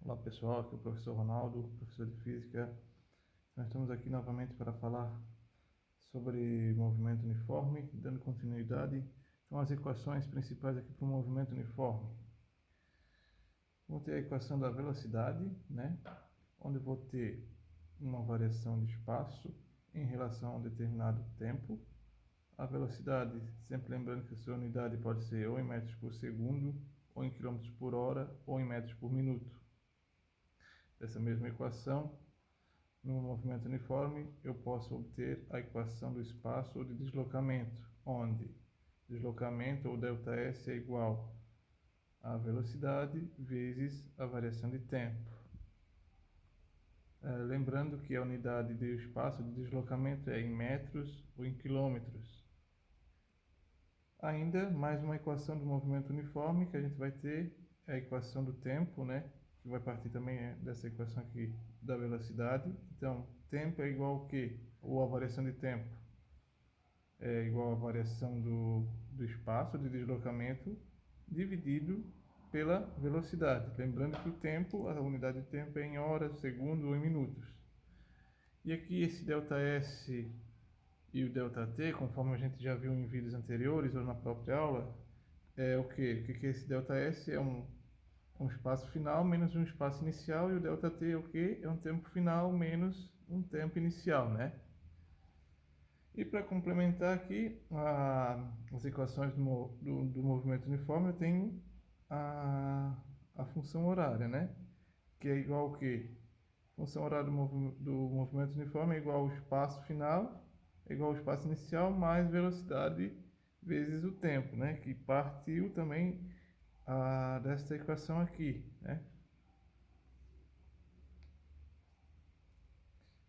Olá pessoal, aqui é o professor Ronaldo, professor de Física. Nós estamos aqui novamente para falar sobre movimento uniforme, dando continuidade. Então, as equações principais aqui para o movimento uniforme. Vou ter a equação da velocidade, né? Onde eu vou ter uma variação de espaço em relação a um determinado tempo. A velocidade, sempre lembrando que a sua unidade pode ser ou em metros por segundo, ou em quilômetros por hora, ou em metros por minuto. Dessa mesma equação, no movimento uniforme, eu posso obter a equação do espaço ou de deslocamento, onde deslocamento ou ΔS é igual a velocidade vezes a variação de tempo. Lembrando que a unidade de espaço de deslocamento é em metros ou em quilômetros. Ainda mais uma equação do movimento uniforme que a gente vai ter, é a equação do tempo, né? Que vai partir também dessa equação aqui da velocidade. Então, tempo é igual ao quê? Ou a variação de tempo é igual à variação do espaço de deslocamento dividido pela velocidade. Lembrando que o tempo, a unidade de tempo é em horas, segundos ou em minutos. E aqui esse ΔS e o ΔT, conforme a gente já viu em vídeos anteriores ou na própria aula, é o que? O que é esse ΔS? É um espaço final menos um espaço inicial, e o ΔT é o que? É um tempo final menos um tempo inicial, né? E para complementar aqui as equações do movimento uniforme, eu tenho a função horária, né? Que é igual ao que? Função horária do movimento uniforme é igual ao espaço final, é igual ao espaço inicial, mais velocidade vezes o tempo, né? Que partiu também desta equação aqui, né?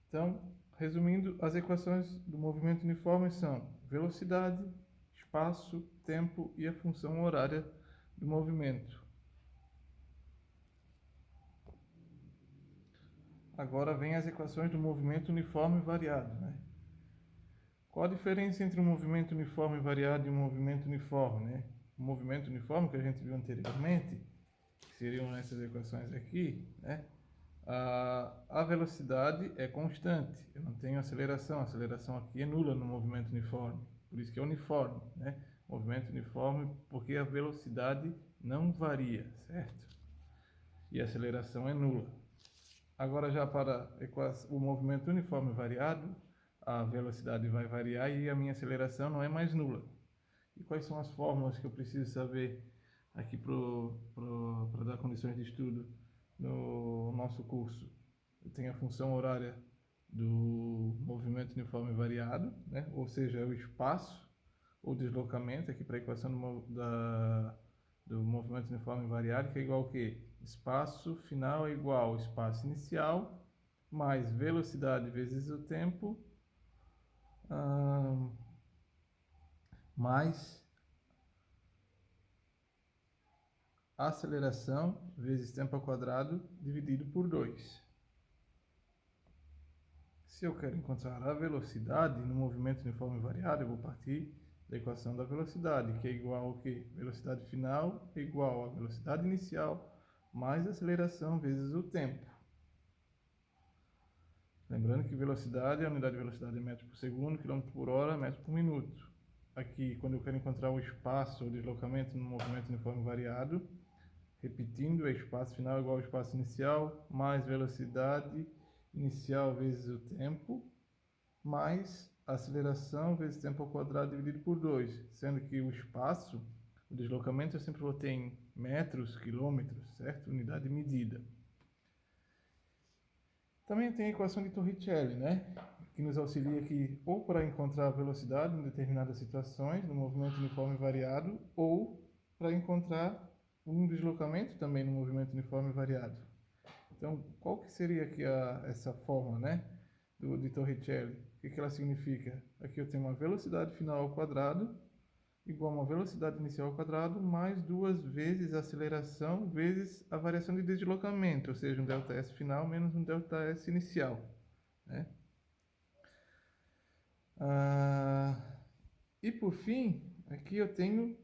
Então, resumindo, as equações do movimento uniforme são velocidade, espaço, tempo e a função horária do movimento. Agora vem as equações do movimento uniforme variado, né? Qual a diferença entre um movimento uniforme variado e um movimento uniforme, né? O movimento uniforme que a gente viu anteriormente, que seriam essas equações aqui, né? A velocidade é constante, eu não tenho aceleração, a aceleração aqui é nula no movimento uniforme, por isso que é uniforme, né? Movimento uniforme porque a velocidade não varia, certo? E a aceleração é nula. Agora já para o movimento uniforme variado, a velocidade vai variar e a minha aceleração não é mais nula. E quais são as fórmulas que eu preciso saber aqui para dar condições de estudo no nosso curso? Eu tenho a função horária do movimento uniforme variado, né? Ou seja, é o espaço ou deslocamento aqui para a equação do movimento uniforme variado, que é igual ao quê? Espaço final é igual ao espaço inicial mais velocidade vezes o tempo mais aceleração vezes tempo ao quadrado dividido por 2. Se eu quero encontrar a velocidade no movimento uniforme variado, eu vou partir da equação da velocidade, que é igual ao que? Velocidade final é igual à velocidade inicial mais aceleração vezes o tempo. Lembrando que velocidade, a unidade de velocidade é metro por segundo, quilômetro por hora, metro por minuto. Aqui, quando eu quero encontrar o espaço ou deslocamento no movimento uniforme variado, repetindo, é espaço final igual ao espaço inicial, mais velocidade inicial vezes o tempo, mais aceleração vezes tempo ao quadrado dividido por 2, sendo que o espaço, o deslocamento eu sempre vou ter em metros, quilômetros, certo? Unidade de medida. Também tem a equação de Torricelli, né? Que nos auxilia aqui ou para encontrar a velocidade em determinadas situações, no movimento uniforme variado, ou para encontrar um deslocamento também no movimento uniforme variado. Então, qual que seria aqui essa fórmula, né? De Torricelli? O que ela significa? Aqui eu tenho uma velocidade final ao quadrado igual a uma velocidade inicial ao quadrado mais 2 vezes a aceleração vezes a variação de deslocamento, ou seja, um ΔS final menos um ΔS inicial, né? E por fim, aqui eu tenho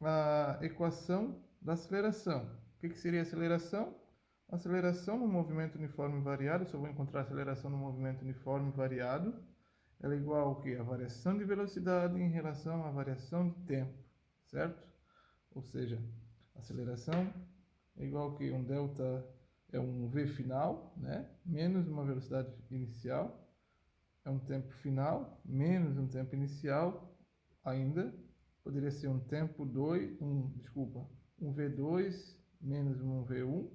a equação da aceleração. O que seria a aceleração? Aceleração no movimento uniforme variado, se eu vou encontrar aceleração no movimento uniforme variado, ela é igual ao quê? A variação de velocidade em relação à variação de tempo, certo? Ou seja, aceleração é igual ao quê? Um delta é um v final, né? Menos uma velocidade inicial, é um tempo final, menos um tempo inicial, ainda, poderia ser um tempo 2, um v2 menos um v1,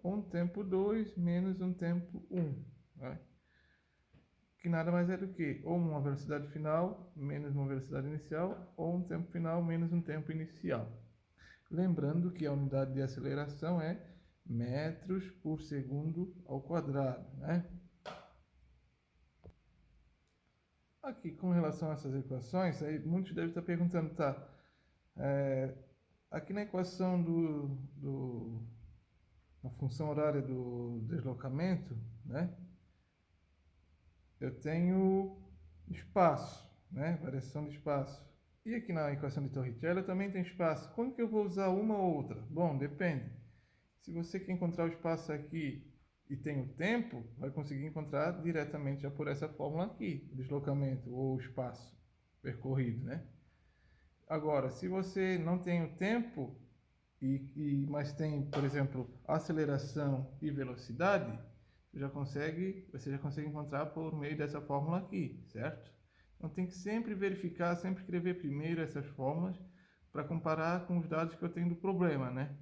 ou um tempo 2 menos um tempo 1, né? Que nada mais é do que ou uma velocidade final menos uma velocidade inicial, ou um tempo final menos um tempo inicial. Lembrando que a unidade de aceleração é metros por segundo ao quadrado, né? Aqui, com relação a essas equações, aí muitos devem estar perguntando, tá, aqui na equação na função horária do deslocamento, né, eu tenho espaço, né, variação de espaço. E aqui na equação de Torricelli eu também tenho espaço. Quando que eu vou usar uma ou outra? Bom, depende. Se você quer encontrar o espaço aqui e tem o tempo, vai conseguir encontrar diretamente já por essa fórmula aqui, o deslocamento ou o espaço percorrido, né? Agora, se você não tem o tempo, mas tem, por exemplo, aceleração e velocidade, você já consegue encontrar por meio dessa fórmula aqui, certo? Então tem que sempre verificar, sempre escrever primeiro essas fórmulas para comparar com os dados que eu tenho do problema, né?